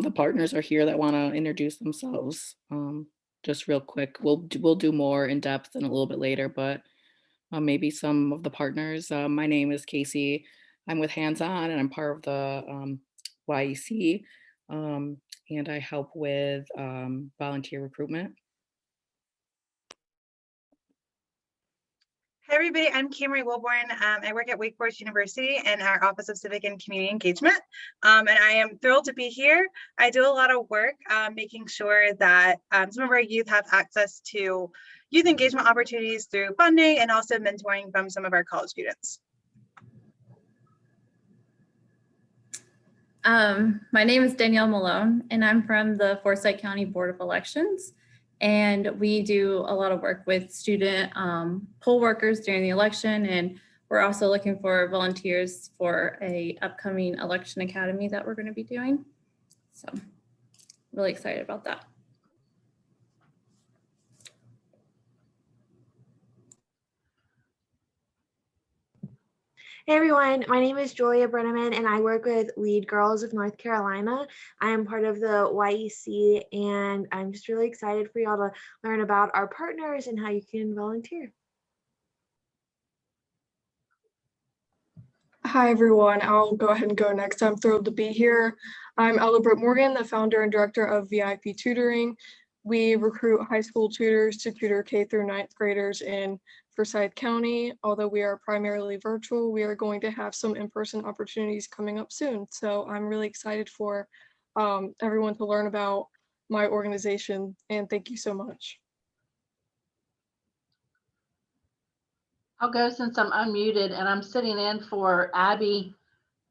the partners are here that want to introduce themselves. Just real quick, we'll do more in depth and a little bit later, but maybe some of the partners. My name is Casey. I'm with Hands On, and I'm part of the YEC, and I help with volunteer recruitment. Hi, everybody. I'm Camry Wilborn. I work at Wake Forest University in our Office of Civic and Community Engagement, and I am thrilled to be here. I do a lot of work making sure that some of our youth have access to youth engagement opportunities through funding and also mentoring from some of our college students. My name is Danielle Malone, and I'm from the Foresight County Board of Elections. And we do a lot of work with student poll workers during the election. And we're also looking for volunteers for a upcoming election academy that we're going to be doing. So really excited about that. Hey everyone, my name is Julia Brenneman and I work with Lead Girls of North Carolina. I am part of the YEC and I'm just really excited for y'all to learn about our partners and how you can volunteer. Hi everyone, I'll go ahead and go next. I'm thrilled to be here. I'm Ella Britt Morgan, the founder and director of VIP Tutoring. We recruit high school tutors to tutor K through 9th graders in Forsyth County. Although we are primarily virtual, we are going to have some in-person opportunities coming up soon. So I'm really excited for everyone to learn about my organization, and thank you so much. I'll go since I'm unmuted, and I'm sitting in for Abby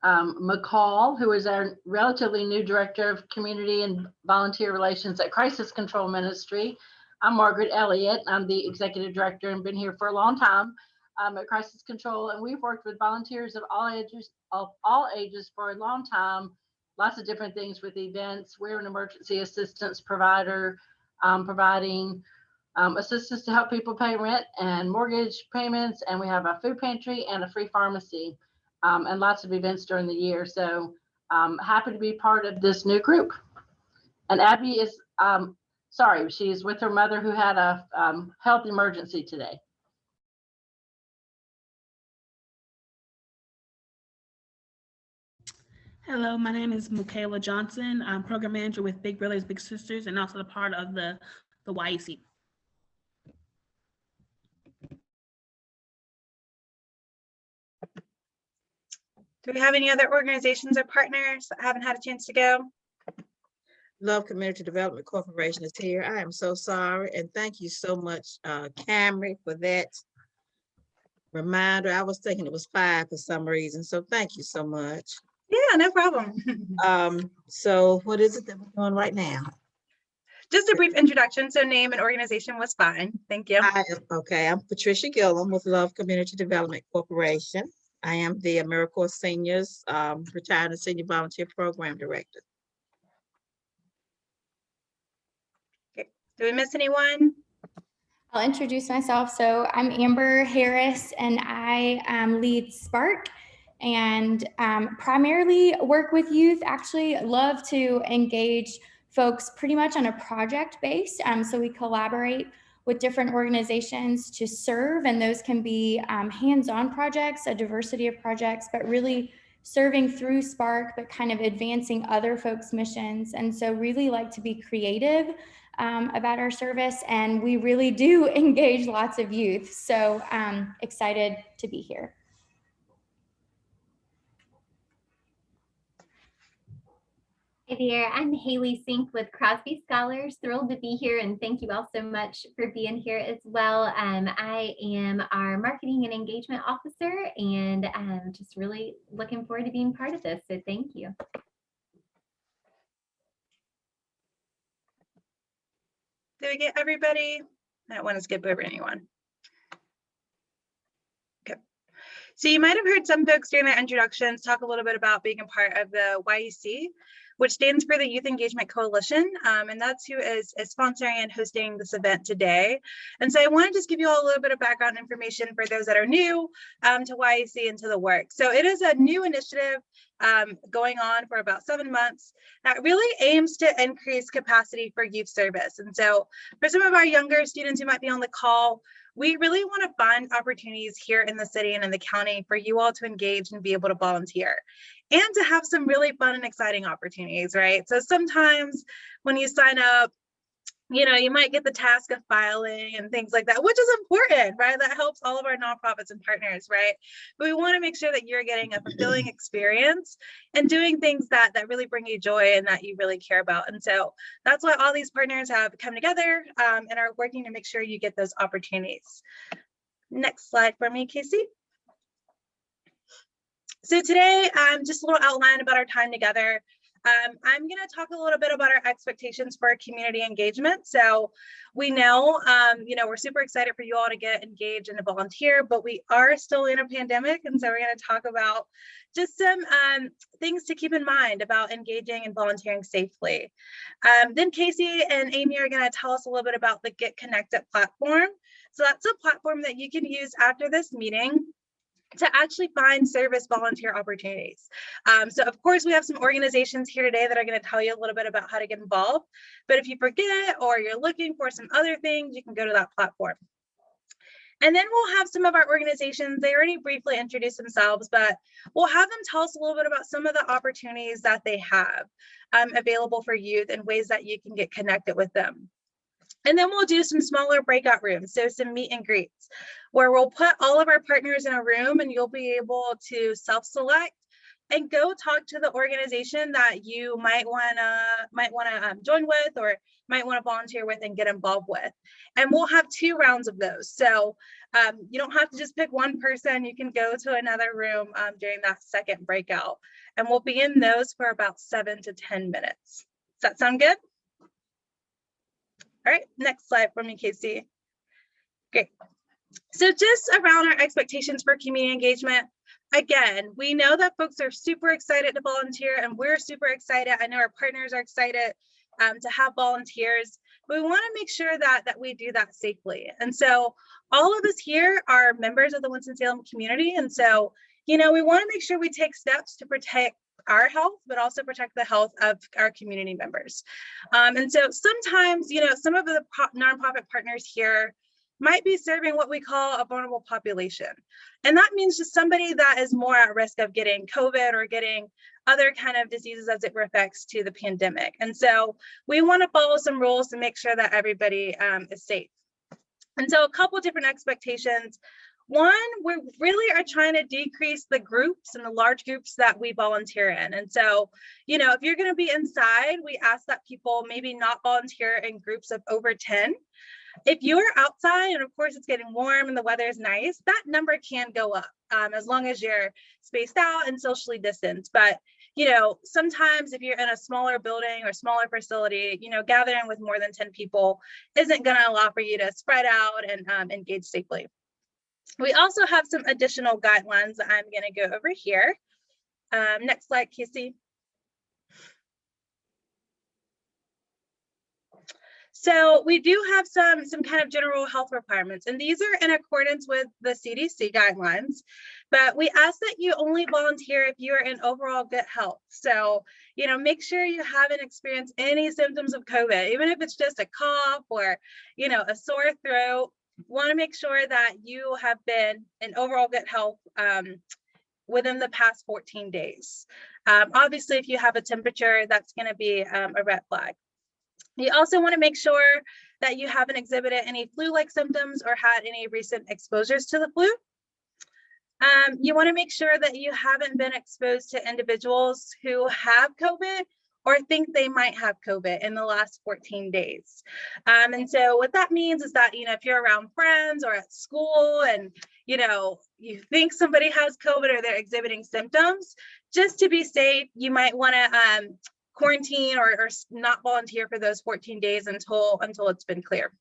McCall, who is our relatively new Director of Community and Volunteer Relations at Crisis Control Ministry. I'm Margaret Elliott. I'm the Executive Director and been here for a long time at Crisis Control, and we've worked with volunteers of all ages for a long time. Lots of different things with events. We're an emergency assistance provider, providing assistance to help people pay rent and mortgage payments, and we have a food pantry and a free pharmacy, and lots of events during the year. So happy to be part of this new group. And Abby is sorry, she's with her mother who had a health emergency today. Hello, my name is Michaela Johnson. I'm program manager with Big Brothers Big Sisters and also a part of the YEC. Do we have any other organizations or partners that haven't had a chance to go? Love Community Development Corporation is here. I am so sorry, and thank you so much, Camry, for that reminder. I was thinking it was 5 for some reason, so thank you so much. Yeah, no problem. So what is it that we're doing right now? Just a brief introduction, so name and organization was fine. Thank you. Okay, I'm Patricia Gillum with Love Community Development Corporation. I am the AmeriCorps Seniors Retired and Senior Volunteer Program Director. Okay. Do we miss anyone? I'll introduce myself. So I'm Amber Harris and I lead Spark and primarily work with youth. Actually love to engage folks pretty much on a project base. So we collaborate with different organizations to serve, and those can be hands-on projects, a diversity of projects, but really serving through Spark, but kind of advancing other folks' missions. And so really like to be creative about our service, and we really do engage lots of youth. So excited to be here. Hey there, I'm Haley Sink with Crosby Scholars. Thrilled to be here, and thank you all so much for being here as well. I am our Marketing and Engagement Officer, and I'm just really looking forward to being part of this, so thank you. Did we get everybody? I don't want to skip over anyone. Okay. So you might have heard some folks during their introductions talk a little bit about being a part of the YEC. which stands for the Youth Engagement Coalition. And that's who is sponsoring and hosting this event today. And so I want to just give you all a little bit of background information for those that are new to YEC and to the work. So it is a new initiative going on for about 7 months that really aims to increase capacity for youth service. And so for some of our younger students who might be on the call, we really want to find opportunities here in the city and in the county for you all to engage and be able to volunteer and to have some really fun and exciting opportunities, right? So sometimes when you sign up, you know, you might get the task of filing and things like that, which is important, right? That helps all of our nonprofits and partners, right? But we want to make sure that you're getting a fulfilling experience and doing things that really bring you joy and that you really care about. And so that's why all these partners have come together and are working to make sure you get those opportunities. Next slide for me, Casey. So today, just a little outline about our time together. I'm going to talk a little bit about our expectations for community engagement. So we know, you know, we're super excited for you all to get engaged and to volunteer, but we are still in a pandemic. And so we're going to talk about just some things to keep in mind about engaging and volunteering safely. Then Casey and Amy are going to tell us a little bit about the Get Connected platform. So that's a platform that you can use after this meeting to actually find service volunteer opportunities. So of course we have some organizations here today that are going to tell you a little bit about how to get involved, but if you forget or you're looking for some other things, you can go to that platform. And then we'll have some of our organizations, they already briefly introduced themselves, but we'll have them tell us a little bit about some of the opportunities that they have available for youth and ways that you can get connected with them. And then we'll do some smaller breakout rooms, so some meet and greets, where we'll put all of our partners in a room and you'll be able to self-select and go talk to the organization that you might wanna join with or might want to volunteer with and get involved with. And we'll have 2 rounds of those. So you don't have to just pick one person, you can go to another room during that second breakout. And we'll be in those for about 7 to 10 minutes. Does that sound good? All right, next slide for me, Casey. Great. So just around our expectations for community engagement, again, we know that folks are super excited to volunteer and we're super excited. I know our partners are excited to have volunteers, but we want to make sure that we do that safely. And so all of us here are members of the Winston-Salem community. And so, you know, we want to make sure we take steps to protect our health, but also protect the health of our community members. And so sometimes, you know, some of the nonprofit partners here might be serving what we call a vulnerable population. And that means just somebody that is more at risk of getting COVID or getting other kind of diseases as it reflects to the pandemic. And so we want to follow some rules to make sure that everybody is safe. And so a couple of different expectations. One, we really are trying to decrease the groups and the large groups that we volunteer in. And so, you know, if you're going to be inside, we ask that people maybe not volunteer in groups of over 10. If you're outside and of course it's getting warm and the weather is nice, that number can go up as long as you're spaced out and socially distanced. But, you know, sometimes if you're in a smaller building or smaller facility, you know, gathering with more than 10 people isn't going to allow for you to spread out and engage safely. We also have some additional guidelines that I'm going to go over here. Next slide, Casey. So we do have some kind of general health requirements, and these are in accordance with the CDC guidelines, but we ask that you only volunteer if you are in overall good health. So, you know, make sure you haven't experienced any symptoms of COVID, even if it's just a cough or, you know, a sore throat. Want to make sure that you have been in overall good health within the past 14 days. Obviously, if you have a temperature, that's going to be a red flag. You also want to make sure that you haven't exhibited any flu-like symptoms or had any recent exposures to the flu. You want to make sure that you haven't been exposed to individuals who have COVID or think they might have COVID in the last 14 days. And so what that means is that, you know, if you're around friends or at school and, you know, you think somebody has COVID or they're exhibiting symptoms, just to be safe, you might want to quarantine or not volunteer for those 14 days until it's been clear.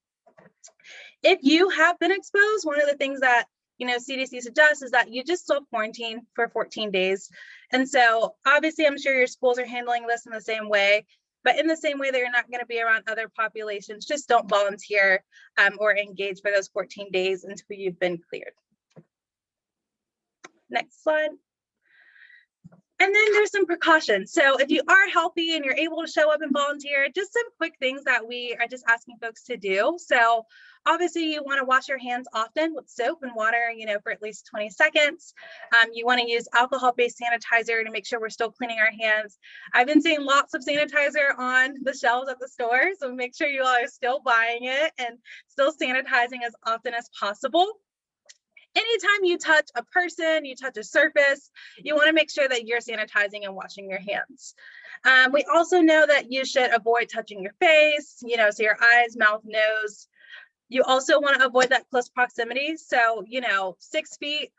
If you have been exposed, one of the things that, you know, CDC suggests is that you just self-quarantine for 14 days. And so obviously, I'm sure your schools are handling this in the same way, but in the same way that you're not going to be around other populations, just don't volunteer or engage for those 14 days until you've been cleared. Next slide. And then there's some precautions. So if you are healthy and you're able to show up and volunteer, just some quick things that we are just asking folks to do. So obviously you want to wash your hands often with soap and water, for at least 20 seconds. You want to use alcohol-based sanitizer to make sure we're still cleaning our hands. I've been seeing lots of sanitizer on the shelves at the store, so make sure you all are still buying it and still sanitizing as often as possible. Anytime you touch a person, you touch a surface, you want to make sure that you're sanitizing and washing your hands. We also know that you should avoid touching your face, so your eyes, mouth, nose. You also want to avoid that close proximity. So, 6 feet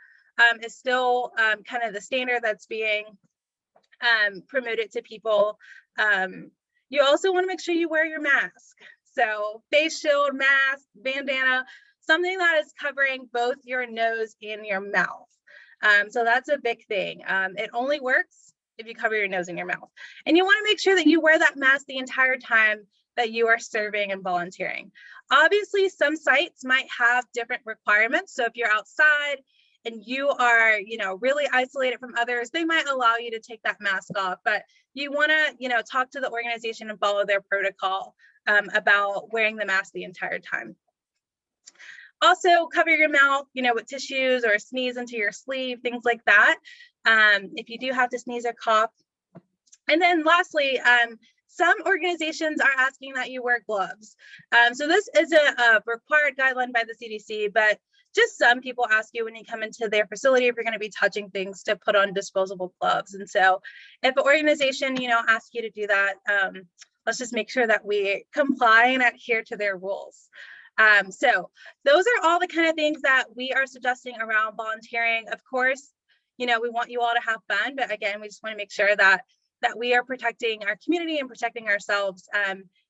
is still kind of the standard that's being promoted to people. You also want to make sure you wear your mask. So face shield, mask, bandana, something that is covering both your nose and your mouth. So that's a big thing. It only works if you cover your nose and your mouth. And you want to make sure that you wear that mask the entire time that you are serving and volunteering. Obviously, some sites might have different requirements. So if you're outside and you are, really isolated from others, they might allow you to take that mask off. But you want to, talk to the organization and follow their protocol about wearing the mask the entire time. Also, cover your mouth, with tissues or sneeze into your sleeve, things like that. If you do have to sneeze or cough. And then lastly, some organizations are asking that you wear gloves. So this isn't a required guideline by the CDC, but just some people ask you when you come into their facility if you're going to be touching things to put on disposable gloves. And so if an organization, asks you to do that, let's just make sure that we comply and adhere to their rules. So those are all the kind of things that we are suggesting around volunteering. Of course, we want you all to have fun, but again, we just want to make sure that we are protecting our community and protecting ourselves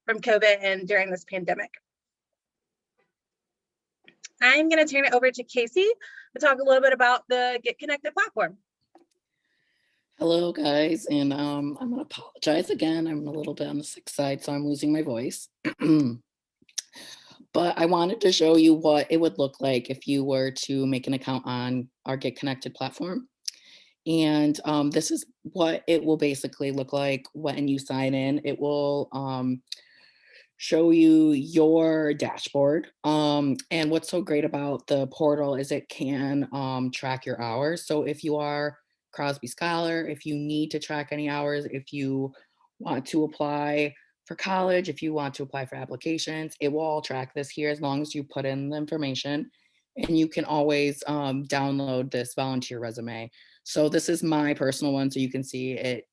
from COVID and during this pandemic. I'm going to turn it over to Casey to talk a little bit about the Get Connected platform. Hello, guys, and I'm going to apologize again. I'm a little bit on the sick side, so I'm losing my voice. But I wanted to show you what it would look like if you were to make an account on our Get Connected platform. And this is what it will basically look like when you sign in. It will show you your dashboard. And what's so great about the portal is it can track your hours. So if you are Crosby Scholar, if you need to track any hours, if you want to apply for college, if you want to apply for applications, it will all track this here as long as you put in the information. And you can always download this volunteer resume. So this is my personal one, so you can see it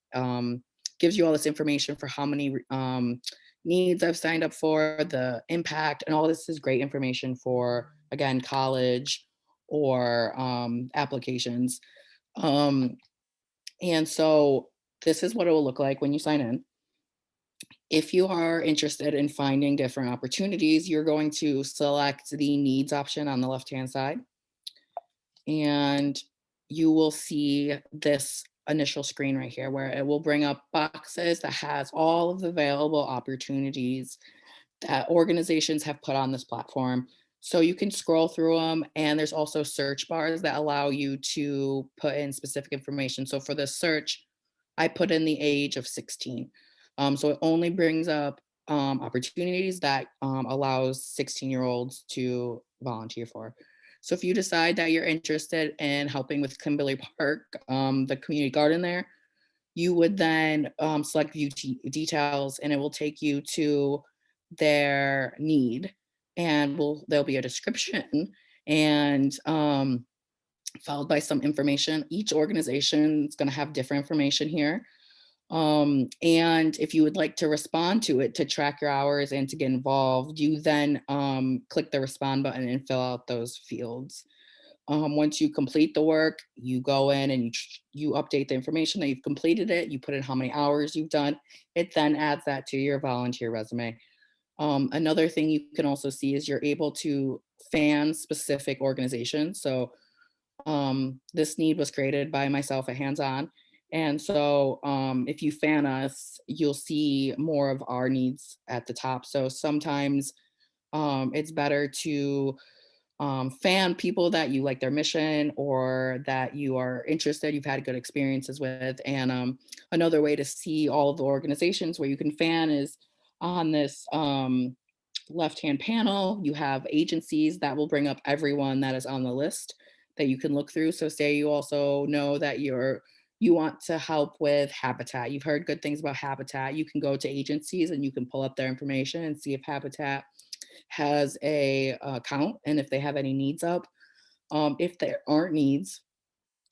gives you all this information for how many needs I've signed up for, the impact, and all this is great information for, again, college or applications. And so this is what it will look like when you sign in. If you are interested in finding different opportunities, you're going to select the needs option on the left-hand side. And you will see this initial screen right here where it will bring up boxes that has all of the available opportunities that organizations have put on this platform. So you can scroll through them, and there's also search bars that allow you to put in specific information. So for this search, I put in the age of 16. So it only brings up opportunities that allows 16-year-olds to volunteer for. So if you decide that you're interested in helping with Kimberly Park, the community garden there, you would then select view details, and it will take you to their need, and there'll be a description and followed by some information. Each organization is going to have different information here. And if you would like to respond to it, to track your hours and to get involved, you then click the respond button and fill out those fields. Once you complete the work, you go in and you update the information that you've completed it, you put in how many hours you've done, it then adds that to your volunteer resume. Another thing you can also see is you're able to fan specific organizations. So this need was created by myself at Hands On, And so if you fan us, you'll see more of our needs at the top. So sometimes it's better to fan people that you like their mission or that you are interested, you've had good experiences with. And another way to see all of the organizations where you can fan is on this left-hand panel. You have agencies that will bring up everyone that is on the list that you can look through. So say you also know that you want to help with Habitat. You've heard good things about Habitat. You can go to agencies and you can pull up their information and see if Habitat has a account and if they have any needs up. If there aren't needs,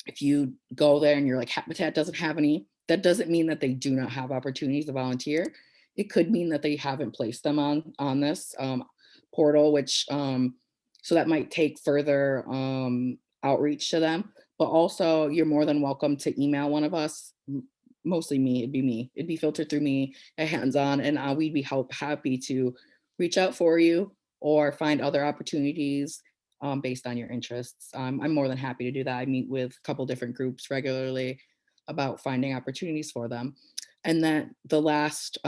if you go there and you're like, Habitat doesn't have any, that doesn't mean that they do not have opportunities to volunteer. It could mean that they haven't placed them on this portal, which so that might take further outreach to them. But also, you're more than welcome to email one of us. Mostly me, it'd be me. It'd be filtered through me at hands-on, and we'd be happy to reach out for you or find other opportunities based on your interests. I'm more than happy to do that. I meet with a couple different groups regularly about finding opportunities for them. And then the last,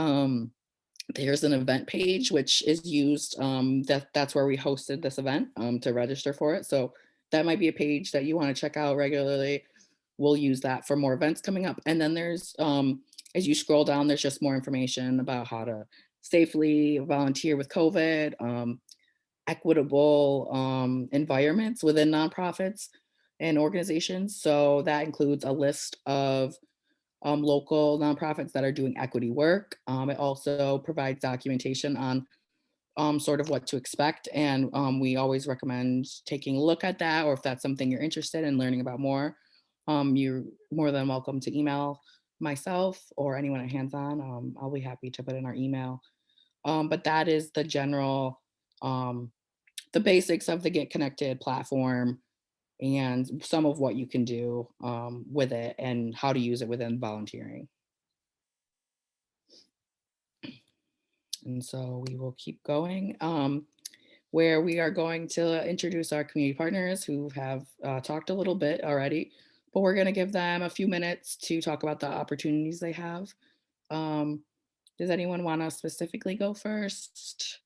there's an event page, which is used, that's where we hosted this event to register for it. So that might be a page that you want to check out regularly. We'll use that for more events coming up. And then there's, as you scroll down, there's just more information about how to safely volunteer with COVID, equitable environments within nonprofits and organizations. So that includes a list of local nonprofits that are doing equity work. It also provides documentation on sort of what to expect. And we always recommend taking a look at that, or if that's something you're interested in learning about more, you're more than welcome to email myself or anyone at Hands-On. I'll be happy to put in our email. But that is the general, the basics of the Get Connected platform and some of what you can do with it and how to use it within volunteering. And so we will keep going, where we are going to introduce our community partners who have talked a little bit already, but we're going to give them a few minutes to talk about the opportunities they have. Does anyone want to specifically go first?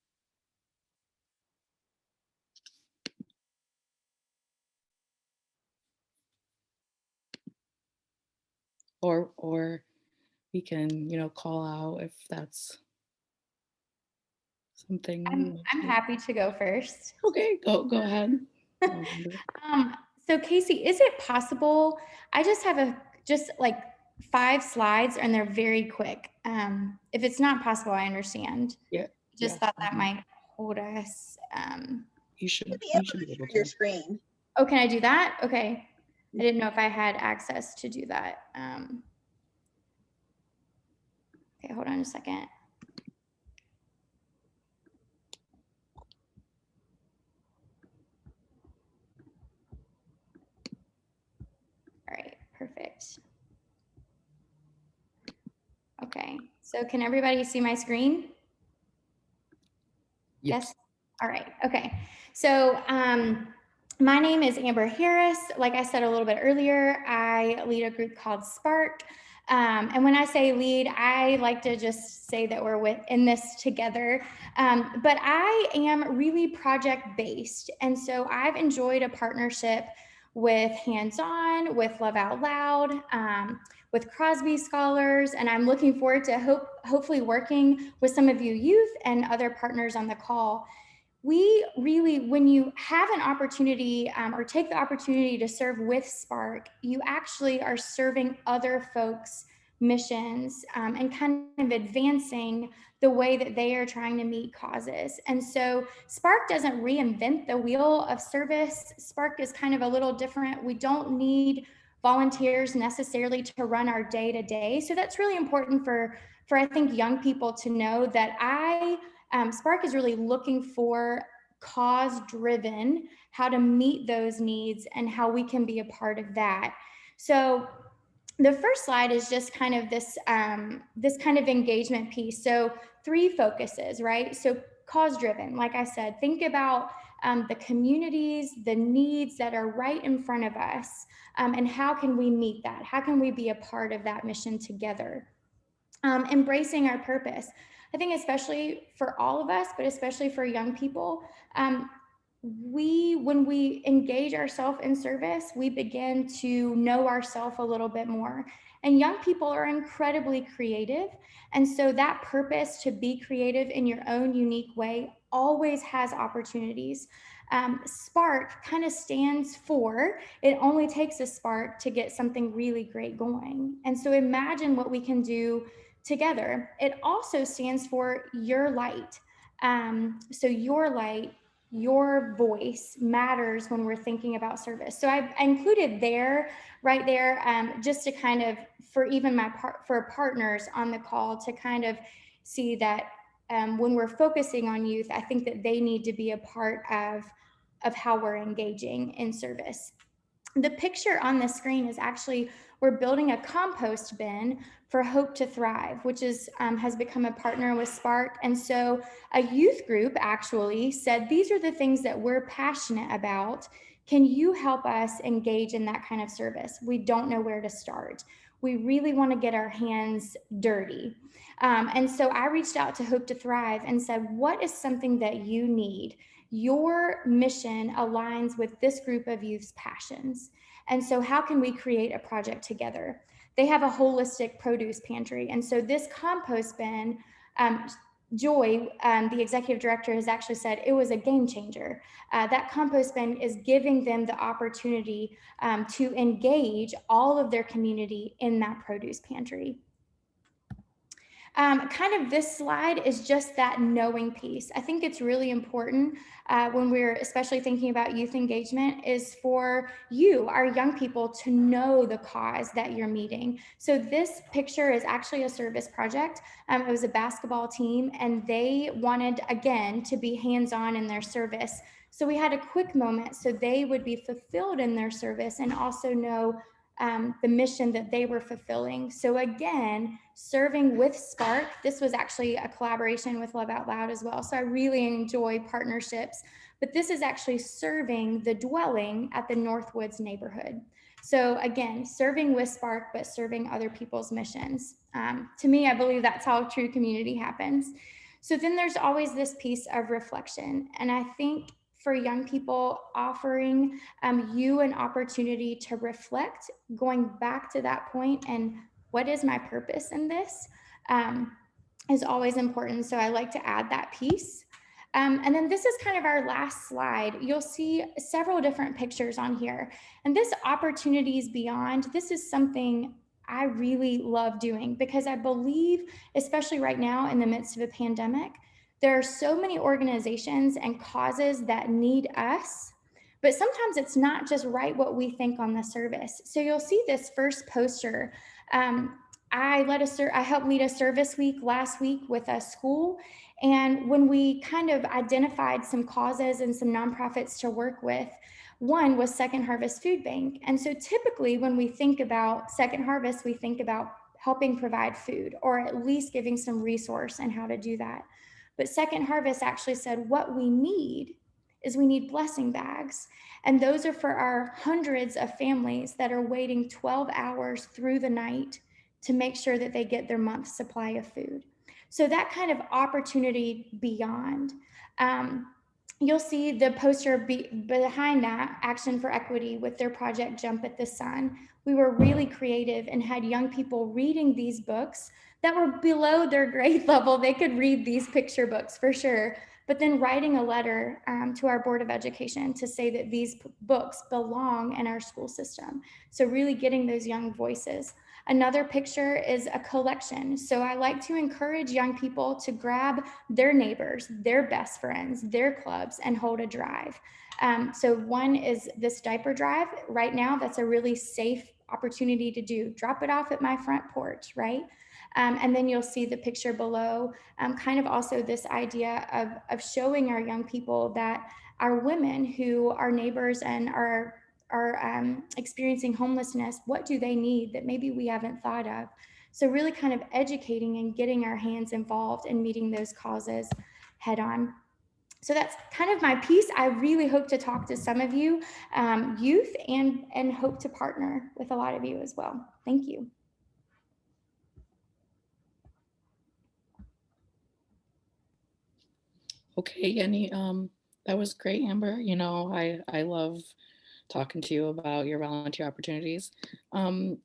Or we can, call out if that's something. I'm happy to go first. Okay, go ahead. So Casey, is it possible? I just have just like 5 slides and they're very quick. If it's not possible, I understand. Yeah. Just thought that might hold us. You should be able to share your screen. Oh, can I do that? Okay. I didn't know if I had access to do that. Okay, hold on a second. All right, perfect. Okay, so can everybody see my screen? Yes. All right, okay. So my name is Amber Harris. Like I said a little bit earlier, I lead a group called Spark. And when I say lead, I like to just say that we're in this together. But I am really project-based. And so I've enjoyed a partnership with Hands-On, with Love Out Loud, with Crosby Scholars, and I'm looking forward to hopefully working with some of you youth and other partners on the call. We really, when you have an opportunity or take the opportunity to serve with Spark, you actually are serving other folks' missions and kind of advancing the way that they are trying to meet causes. And so Spark doesn't reinvent the wheel of service. Spark is kind of a little different. We don't need volunteers necessarily to run our day-to-day. So that's really important for I think young people to know that Spark is really looking for cause-driven, how to meet those needs and how we can be a part of that. So the first slide is just kind of this kind of engagement piece. So 3 focuses, right? So cause-driven, like I said, think about the communities, the needs that are right in front of us, and how can we meet that? How can we be a part of that mission together? Embracing our purpose. I think especially for all of us, but especially for young people, when we engage ourselves in service, we begin to know ourselves a little bit more. And young people are incredibly creative. And so that purpose to be creative in your own unique way always has opportunities. Spark kind of stands for, it only takes a spark to get something really great going. And so imagine what we can do together. It also stands for your light. So your light, your voice matters when we're thinking about service. So I included right there, just to kind of, for even for partners on the call to kind of see that when we're focusing on youth, I think that they need to be a part of how we're engaging in service. The picture on the screen is actually, we're building a compost bin for Hope to Thrive, which is has become a partner with Spark. And so a youth group actually said, these are the things that we're passionate about. Can you help us engage in that kind of service? We don't know where to start. We really want to get our hands dirty. And so I reached out to Hope to Thrive and said, what is something that you need? Your mission aligns with this group of youth's passions. And so how can we create a project together? They have a holistic produce pantry. And so this compost bin, Joy, the executive director, has actually said it was a game changer. That compost bin is giving them the opportunity to engage all of their community in that produce pantry. Kind of this slide is just that knowing piece. I think it's really important when we're especially thinking about youth engagement is for you, our young people, to know the cause that you're meeting. So this picture is actually a service project. It was a basketball team and they wanted, again, to be hands-on in their service. So we had a quick moment so they would be fulfilled in their service and also know the mission that they were fulfilling. So again, serving with Spark, this was actually a collaboration with Love Out Loud as well. So I really enjoy partnerships, but this is actually serving the dwelling at the Northwoods neighborhood. So again, serving with Spark, but serving other people's missions. To me, I believe that's how true community happens. So then there's always this piece of reflection. And I think for young people, offering you an opportunity to reflect, going back to that point and what is my purpose in this is always important. So I like to add that piece. And then this is kind of our last slide. You'll see several different pictures on here. And this opportunities beyond, this is something I really love doing because I believe, especially right now in the midst of a pandemic, there are so many organizations and causes that need us, but sometimes it's not just right what we think on the service. So you'll see this first poster. I helped lead a service week last week with a school. And when we kind of identified some causes and some nonprofits to work with, one was Second Harvest Food Bank. And so typically when we think about Second Harvest, we think about helping provide food or at least giving some resource and how to do that. But Second Harvest actually said what we need is we need blessing bags. And those are for our hundreds of families that are waiting 12 hours through the night to make sure that they get their month's supply of food. So that kind of opportunity beyond. You'll see the poster behind that, Action for Equity, with their project Jump at the Sun. We were really creative and had young people reading these books that were below their grade level. They could read these picture books for sure, but then writing a letter to our Board of Education to say that these books belong in our school system. So really getting those young voices. Another picture is a collection. So I like to encourage young people to grab their neighbors, their best friends, their clubs, and hold a drive. So one is this diaper drive. Right now, that's a really safe opportunity to do. Drop it off at my front porch, right? And then you'll see the picture below, kind of also this idea of showing our young people that our women who are neighbors and are experiencing homelessness, what do they need that maybe we haven't thought of? So really kind of educating and getting our hands involved in meeting those causes head on. So that's kind of my piece. I really hope to talk to some of you youth and hope to partner with a lot of you as well. Thank you. Okay, that was great, Amber. I love talking to you about your volunteer opportunities. Um,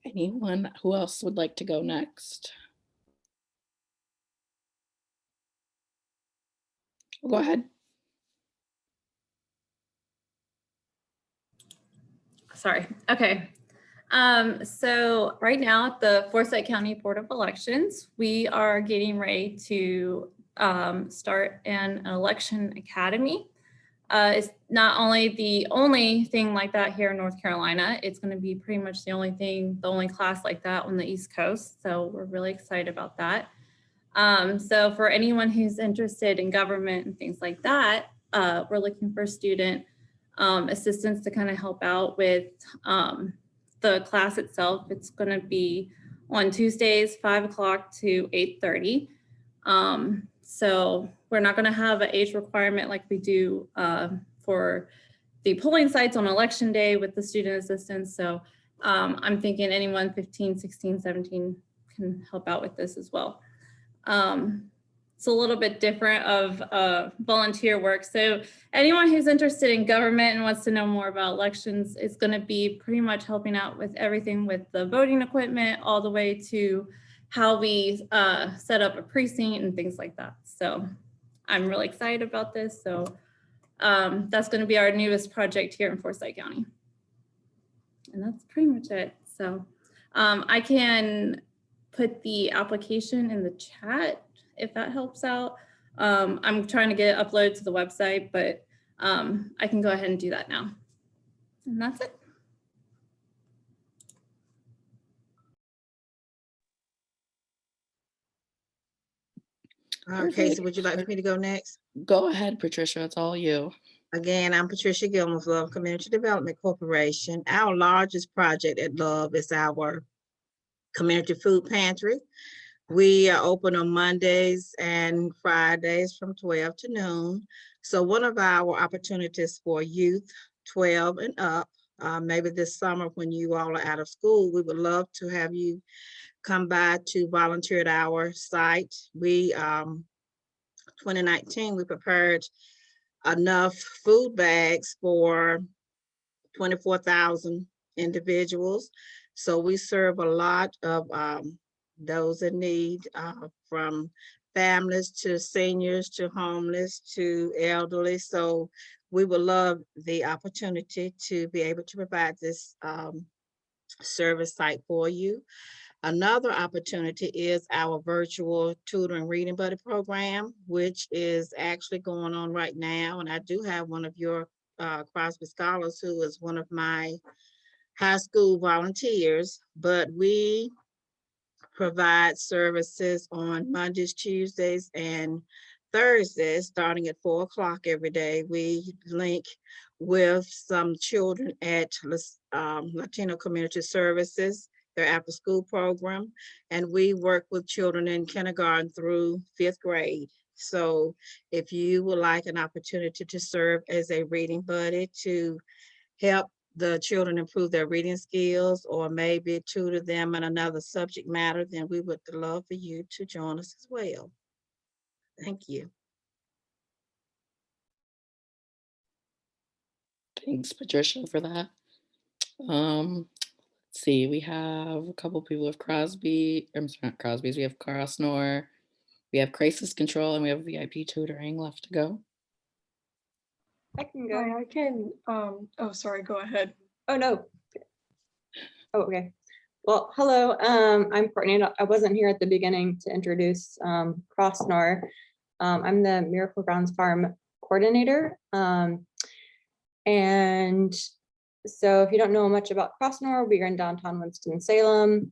Anyone who else would like to go next? Go ahead. Sorry. Okay. So right now at the Foresight County Board of Elections, we are getting ready to start an election academy. It's not only the only thing like that here in North Carolina, it's going to be pretty much the only class like that on the East Coast. So we're really excited about that. So for anyone who's interested in government and things like that, we're looking for student assistance to kind of help out with the class itself. It's going to be on Tuesdays, 5 o'clock to 8:30. So we're not going to have an age requirement like we do for the polling sites on election day with the student assistance. So I'm thinking anyone 15, 16, 17 can help out with this as well. It's a little bit different of volunteer work. So anyone who's interested in government and wants to know more about elections is going to be pretty much helping out with everything with the voting equipment all the way to how we set up a precinct and things like that. So I'm really excited about this. So that's going to be our newest project here in Foresight County. And that's pretty much it. So I can put the application in the chat if that helps out. I'm trying to get it uploaded to the website, but I can go ahead and do that now. And that's it. Okay, so would you like me to go next? Go ahead, Patricia. It's all you. Again, I'm Patricia Gilman with Love Community Development Corporation. Our largest project at Love is our community food pantry. We are open on Mondays and Fridays from 12 to noon. So one of our opportunities for youth 12 and up, maybe this summer when you all are out of school, we would love to have you come by to volunteer at our site. We, 2019, we prepared enough food bags for 24,000 individuals. So we serve a lot of those in need, from families to seniors to homeless to elderly. So we would love the opportunity to be able to provide this service site for you. Another opportunity is our virtual tutoring reading buddy program, which is actually going on right now. And I do have one of your Crosby Scholars who is one of my high school volunteers, but we provide services on Mondays, Tuesdays, and Thursdays, starting at 4 o'clock every day. We link with some children at Latino Community Services, their after school program, and we work with children in kindergarten through 5th grade. So if you would like an opportunity to serve as a reading buddy to help the children improve their reading skills or maybe tutor them in another subject matter, then we would love for you to join us as well. Thank you. Thanks, Patricia, for that. Let's see, we have a couple people with Crosby, I'm sorry, not Crosby's, we have Krasnor, we have Crisis Control, and we have VIP Tutoring left to go. I can go. Hi, I can, oh, sorry, go ahead. Oh, no. Oh, okay. Well, hello, I'm Courtney. I wasn't here at the beginning to introduce Krasnor. I'm the Miracle Grounds Farm coordinator. And so if you don't know much about Krasnor, we are in downtown Winston-Salem.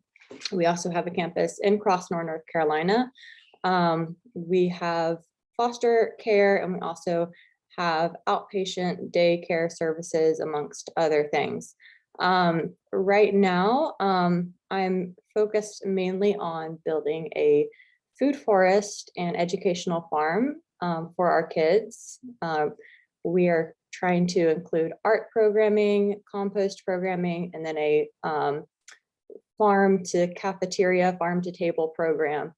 We also have a campus in Krasnor, North Carolina. We have foster care, and we also have outpatient daycare services, amongst other things. Right now, I'm focused mainly on building a food forest and educational farm for our kids. We are trying to include art programming, compost programming, and then a farm to cafeteria, farm to table program.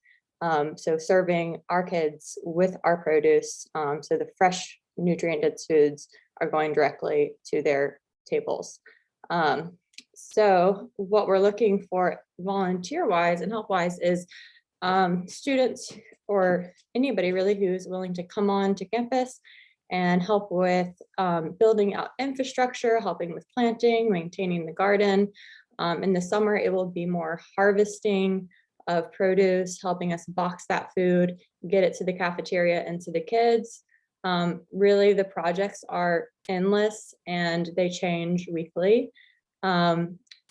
So serving our kids with our produce, so the fresh nutrient-dense foods are going directly to their tables. So what we're looking for volunteer-wise and help-wise is students or anybody really who's willing to come on to campus and help with building out infrastructure, helping with planting, maintaining the garden. In the summer, it will be more harvesting of produce, helping us box that food, get it to the cafeteria and to the kids. Really, the projects are endless and they change weekly.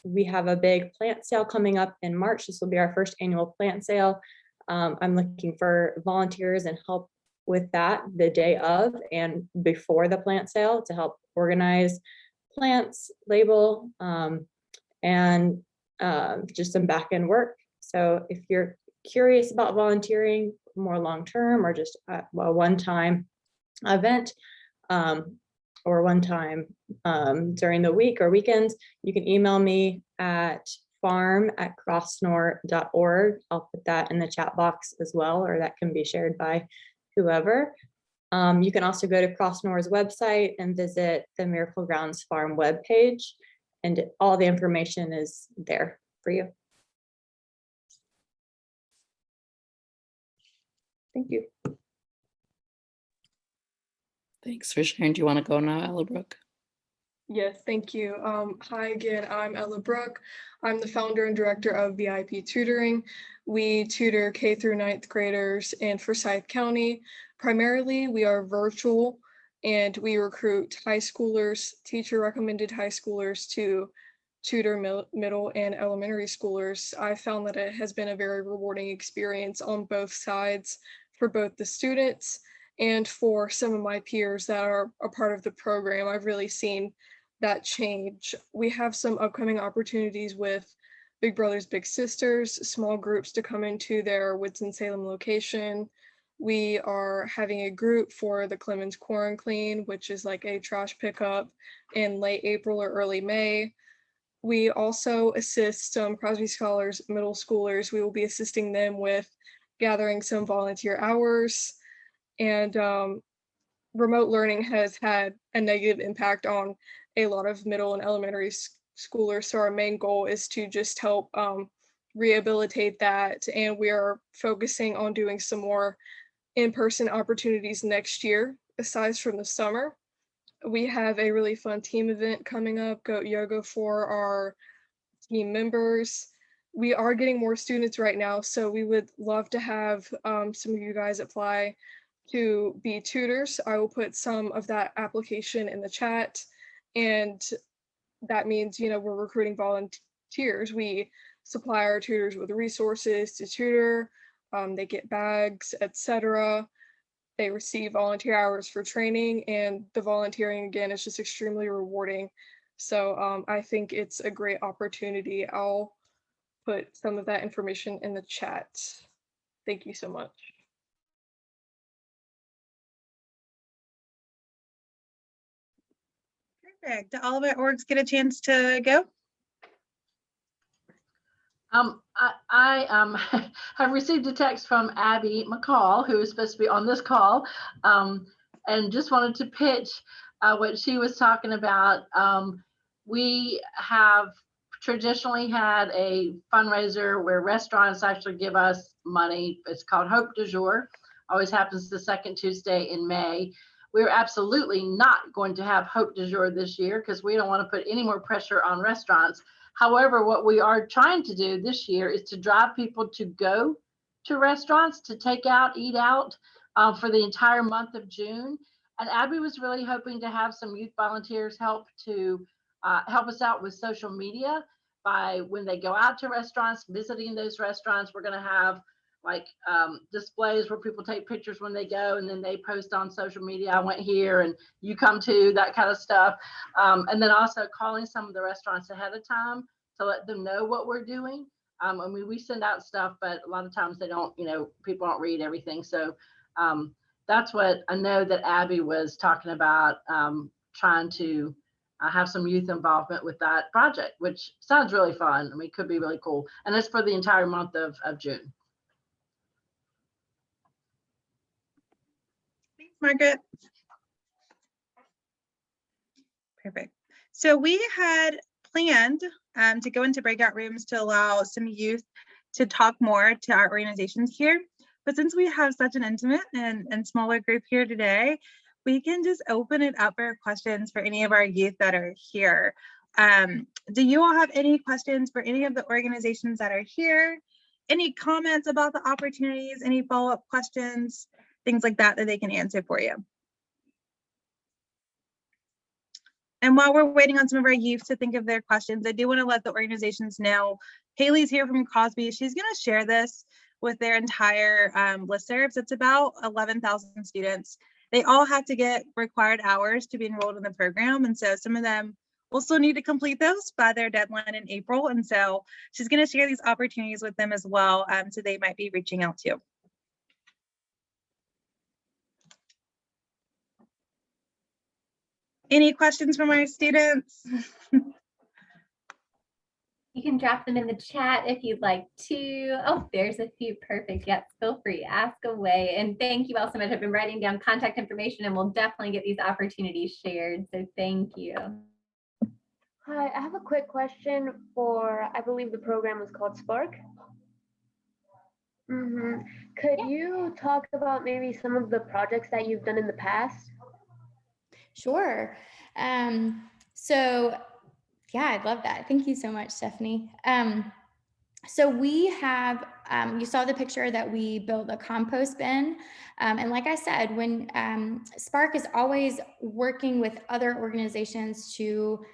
We have a big plant sale coming up in March. This will be our first annual plant sale. I'm looking for volunteers and help with that the day of and before the plant sale to help organize plants, label, and just some back end work. So if you're curious about volunteering more long-term or just a one-time event or one-time during the week or weekends, you can email me at farm@crossnor.org. I'll put that in the chat box as well, or that can be shared by whoever. You can also go to Crossnor's website and visit the Miracle Grounds Farm webpage, and all the information is there for you. Thank you. Thanks for sharing. Do you want to go now, Ella Brooke? Yes, thank you. Hi again, I'm Ella Brooke. I'm the founder and director of VIP Tutoring. We tutor K through 9th graders in Forsyth County. Primarily, we are virtual and we recruit high schoolers, teacher recommended high schoolers to tutor middle and elementary schoolers. I found that it has been a very rewarding experience on both sides for both the students and for some of my peers that are a part of the program. I've really seen that change. We have some upcoming opportunities with Big Brothers Big Sisters, small groups to come into their Winston-Salem location. We are having a group for the Clemens Quarantine, which is like a trash pickup in late April or early May. We also assist some Crosby Scholars middle schoolers. We will be assisting them with gathering some volunteer hours. And remote learning has had a negative impact on a lot of middle and elementary schoolers. So our main goal is to just help rehabilitate that. And we are focusing on doing some more in-person opportunities next year, aside from the summer. We have a really fun team event coming up, Goat Yoga for our team members. We are getting more students right now, so we would love to have some of you guys apply to be tutors. I will put some of that application in the chat, and that means, you know, we're recruiting volunteers. We supply our tutors with resources to tutor. They get bags, etc. They receive volunteer hours for training, and the volunteering, again, is just extremely rewarding. So I think it's a great opportunity. I'll put some of that information in the chat. Thank you so much. Perfect. Do all of our orgs get a chance to go? I have received a text from Abby McCall, who is supposed to be on this call, and just wanted to pitch what she was talking about. We have traditionally had a fundraiser where restaurants actually give us money. It's called Hope du Jour. Always happens the second Tuesday in May. We're absolutely not going to have Hope du Jour this year because we don't want to put any more pressure on restaurants. However, what we are trying to do this year is to drive people to go to restaurants, to take out, eat out for the entire month of June. And Abby was really hoping to have some youth volunteers help us out with social media by when they go out to restaurants, visiting those restaurants. We're going to have like displays where people take pictures when they go and then they post on social media, I went here and you come too, that kind of stuff. And then also calling some of the restaurants ahead of time to let them know what we're doing. I mean, we send out stuff, but a lot of times they don't, you know, people don't read everything. So that's what I know that Abby was talking about, trying to have some youth involvement with that project, which sounds really fun. I mean, it could be really cool. And it's for the entire month of June. Thanks, Margaret. Perfect. So we had planned to go into breakout rooms to allow some youth to talk more to our organizations here. But since we have such an intimate and smaller group here today, we can just open it up for questions for any of our youth that are here. Do you all have any questions for any of the organizations that are here? Any comments about the opportunities, any follow-up questions, things like that they can answer for you? And while we're waiting on some of our youth to think of their questions, I do want to let the organizations know, Haley's here from Cosby. She's going to share this with their entire listservs. It's about 11,000 students. They all have to get required hours to be enrolled in the program. And so some of them will still need to complete those by their deadline in April. And so she's going to share these opportunities with them as well. So they might be reaching out to. Any questions from our students? You can drop them in the chat if you'd like to. Oh, there's a few. Perfect. Yes, feel free, ask away. And thank you all so much. I've been writing down contact information and we'll definitely get these opportunities shared. So thank you. Hi, I have a quick question for, I believe the program was called Spark. Could you talk about maybe some of the projects that you've done in the past? Sure. So yeah, I'd love that. Thank you so much, Stephanie. So we have, you saw the picture that we built a compost bin. And like I said, when Spark is always working with other organizations to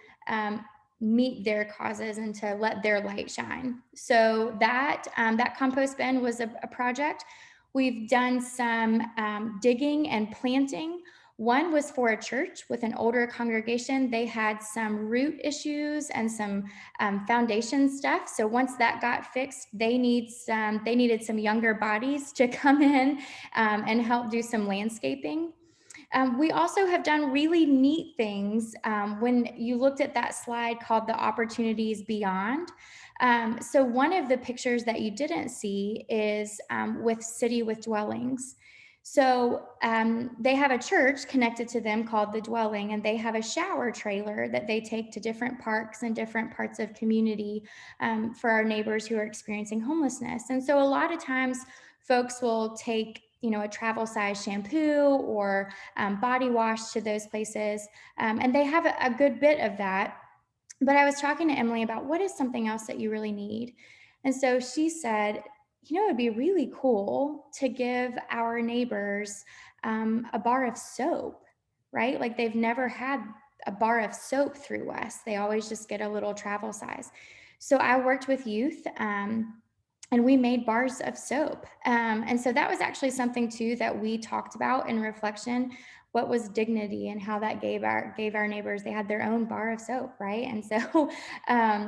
meet their causes and to let their light shine. So that, that compost bin was a project. We've done some digging and planting. One was for a church with an older congregation. They had some root issues and some foundation stuff. So once that got fixed, they needed some younger bodies to come in and help do some landscaping. We also have done really neat things. When you looked at that slide called the Opportunities Beyond. So one of the pictures that you didn't see is with City with Dwellings. So they have a church connected to them called The Dwelling, and they have a shower trailer that they take to different parks and different parts of community for our neighbors who are experiencing homelessness. And so a lot of times folks will take, you know, a travel size shampoo or body wash to those places, and they have a good bit of that. But I was talking to Emily about what is something else that you really need. And so she said, you know, it'd be really cool to give our neighbors a bar of soap, right? Like they've never had a bar of soap through us. They always just get a little travel size. So I worked with youth and we made bars of soap. And so that was actually something too that we talked about in reflection. What was dignity and how that gave our neighbors, they had their own bar of soap, right? And so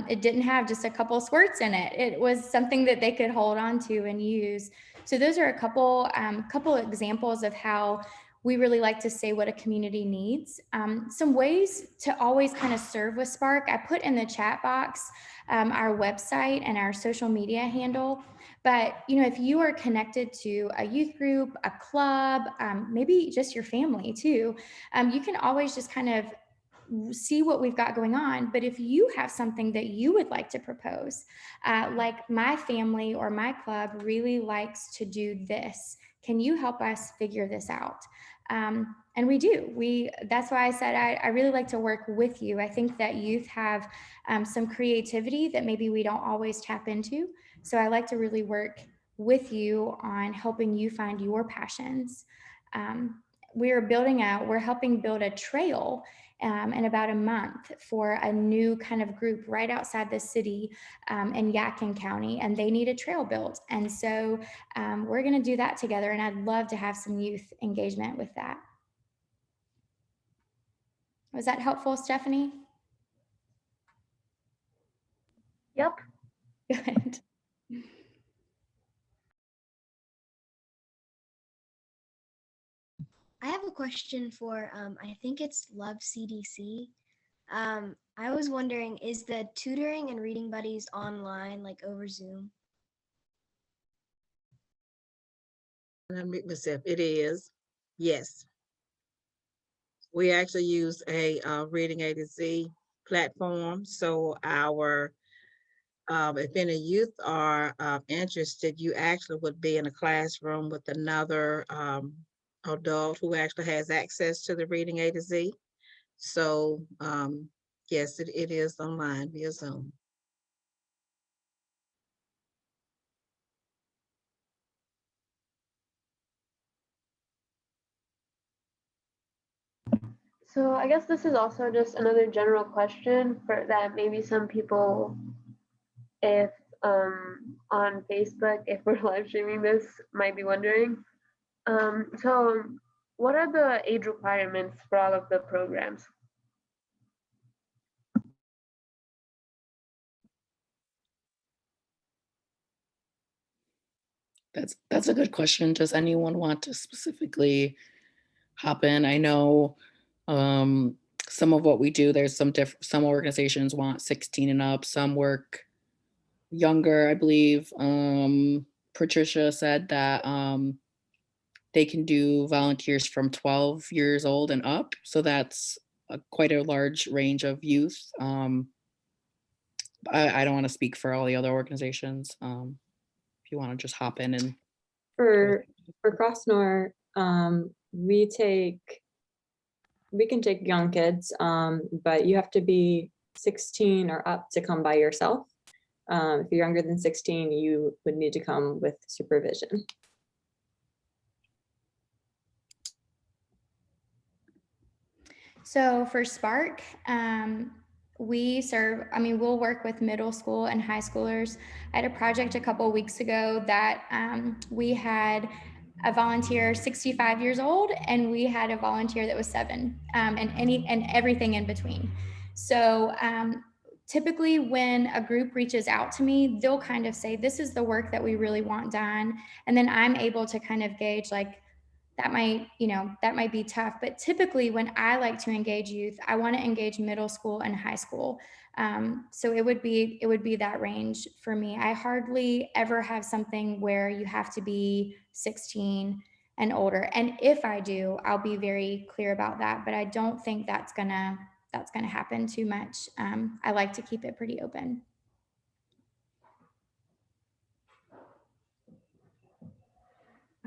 it didn't have just a couple squirts in it. It was something that they could hold on to and use. So those are a couple examples of how we really like to say what a community needs. Some ways to always kind of serve with Spark. I put in the chat box our website and our social media handle. But, you know, if you are connected to a youth group, a club, maybe just your family too, you can always just kind of see what we've got going on. But if you have something that you would like to propose, like my family or my club really likes to do this, can you help us figure this out? And we do. That's why I said I really like to work with you. I think that youth have some creativity that maybe we don't always tap into. So I like to really work with you on helping you find your passions. We're helping build a trail in about a month for a new kind of group right outside the city in Yadkin County, and they need a trail built. And so we're going to do that together, and I'd love to have some youth engagement with that. Was that helpful, Stephanie? Yep. Good. I have a question for, I think it's Love CDC. I was wondering, is the tutoring and reading buddies online, like over Zoom? Unmute myself. It is. Yes. We actually use a Reading A to Z platform. So our, if any youth are interested, you actually would be in a classroom with another adult who actually has access to the Reading A to Z. So yes, it is online via Zoom. So I guess this is also just another general question for that maybe some people, if on Facebook, if we're live streaming this, might be wondering. So what are the age requirements for all of the programs? That's a good question. Does anyone want to specifically hop in? I know some of what we do, there's some organizations want 16 and up, some work younger, I believe. Patricia said that they can do volunteers from 12 years old and up. So that's quite a large range of youth. I don't want to speak for all the other organizations. If you want to just hop in and For Crossnor, we can take young kids, but you have to be 16 or up to come by yourself. If you're younger than 16, you would need to come with supervision. So for Spark, we'll work with middle school and high schoolers. I had a project a couple of weeks ago that we had a volunteer 65 years old, and we had a volunteer that was 7, and everything in between. So typically when a group reaches out to me, they'll kind of say, this is the work that we really want done. And then I'm able to kind of gauge, like, that might be tough. But typically when I like to engage youth, I want to engage middle school and high school. So it would be that range for me. I hardly ever have something where you have to be 16 and older. And if I do, I'll be very clear about that. But I don't think that's gonna happen too much. I like to keep it pretty open.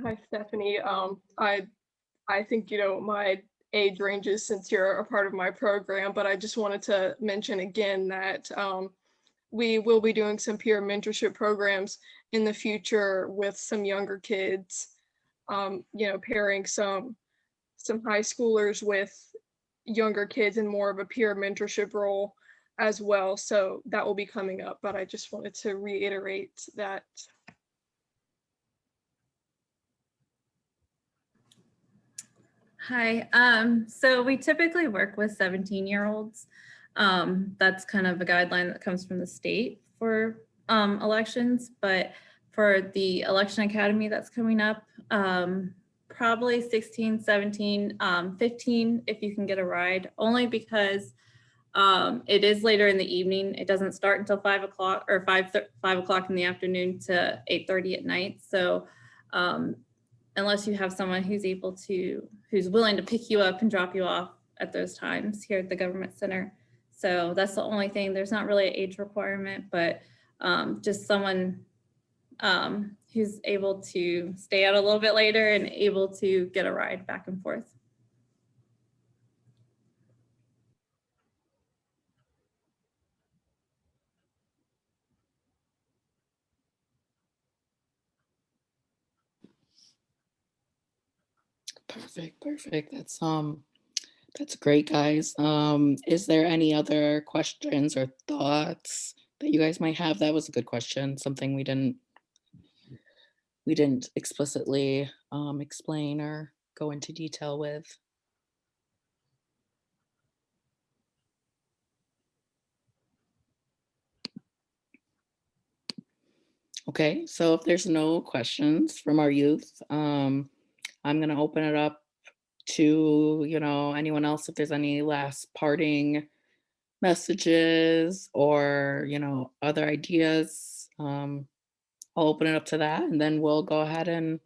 Hi, Stephanie. I think, my age ranges since you're a part of my program, but I just wanted to mention again that we will be doing some peer mentorship programs in the future with some younger kids, pairing some high schoolers with younger kids in more of a peer mentorship role as well. So that will be coming up, but I just wanted to reiterate that. Hi, so we typically work with 17-year-olds. That's kind of a guideline that comes from the state for elections, but for the election academy that's coming up, probably 16, 17, 15 if you can get a ride, only because it is later in the evening. It doesn't start until 5 o'clock or 5 o'clock in the afternoon to 8:30 at night. So unless you have someone who's willing to pick you up and drop you off at those times here at the government center. So that's the only thing. There's not really an age requirement, but just someone who's able to stay out a little bit later and able to get a ride back and forth. Perfect. That's great, guys. Is there any other questions or thoughts that you guys might have? That was a good question. Something we didn't explicitly explain or go into detail with. Okay, so if there's no questions from our youth, I'm going to open it up to, you know, anyone else if there's any last parting messages or, you know, other ideas. I'll open it up to that and then we'll go ahead and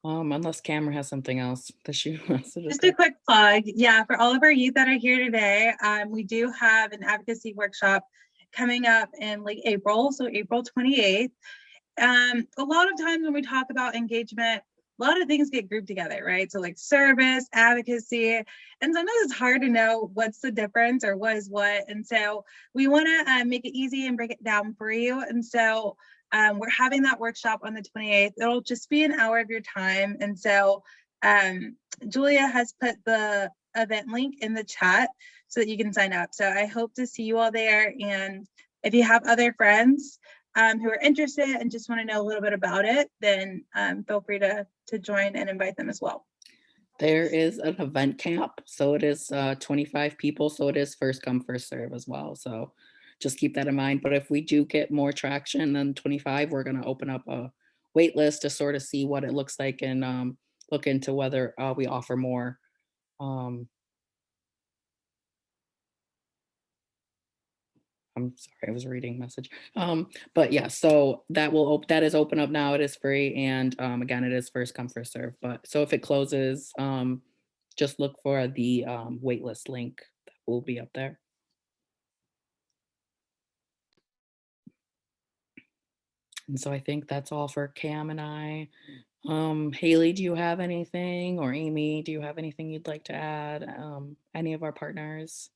unless Cameron has something else that she wants to Just discuss. a quick plug. Yeah, for all of our youth that are here today, we do have an advocacy workshop coming up in late April, so April 28th. A lot of times when we talk about engagement, a lot of things get grouped together, right? So like service, advocacy, and sometimes it's hard to know what's the difference or what is what. And so we want to make it easy and break it down for you. And so we're having that workshop on the 28th. It'll just be an hour of your time. And so Julia has put the event link in the chat so that you can sign up. So I hope to see you all there. And if you have other friends who are interested and just want to know a little bit about it, then feel free to join and invite them as well. There is an event camp, so it is 25 people, so it is first come, first serve as well. So just keep that in mind. But if we do get more traction than 25, we're going to open up a wait list to sort of see what it looks like and look into whether we offer more. I'm sorry, I was reading a message. But yeah, so that that is open up now. It is free, and again, it is first come, first serve. But so if it closes, just look for the waitlist link that will be up there. And so I think that's all for Cam and I. Haley, do you have anything, or Amy, do you have anything you'd like to add? Any of our partners?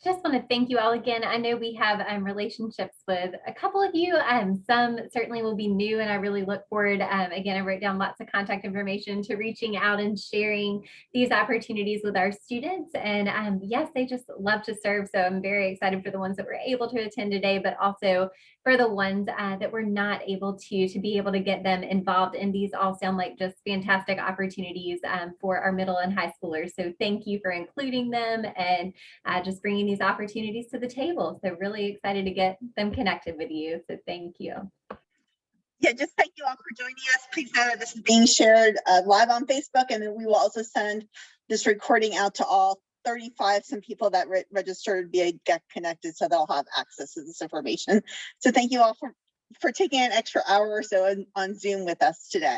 Just want to thank you all again. I know we have relationships with a couple of you. Some certainly will be new, and I really look forward. Again, I wrote down lots of contact information to reaching out and sharing these opportunities with our students. And yes, they just love to serve. So I'm very excited for the ones that were able to attend today, but also for the ones that were not able to be able to get them involved. And these all sound like just fantastic opportunities for our middle and high schoolers. So thank you for including them and just bringing these opportunities to the table. So really excited to get them connected with you. So thank you. Yeah, just thank you all for joining us. Please know that this is being shared live on Facebook, and then we will also send this recording out to all 35 some people that registered via Get Connected, so they'll have access to this information. So thank you all for taking an extra hour or so on Zoom with us today.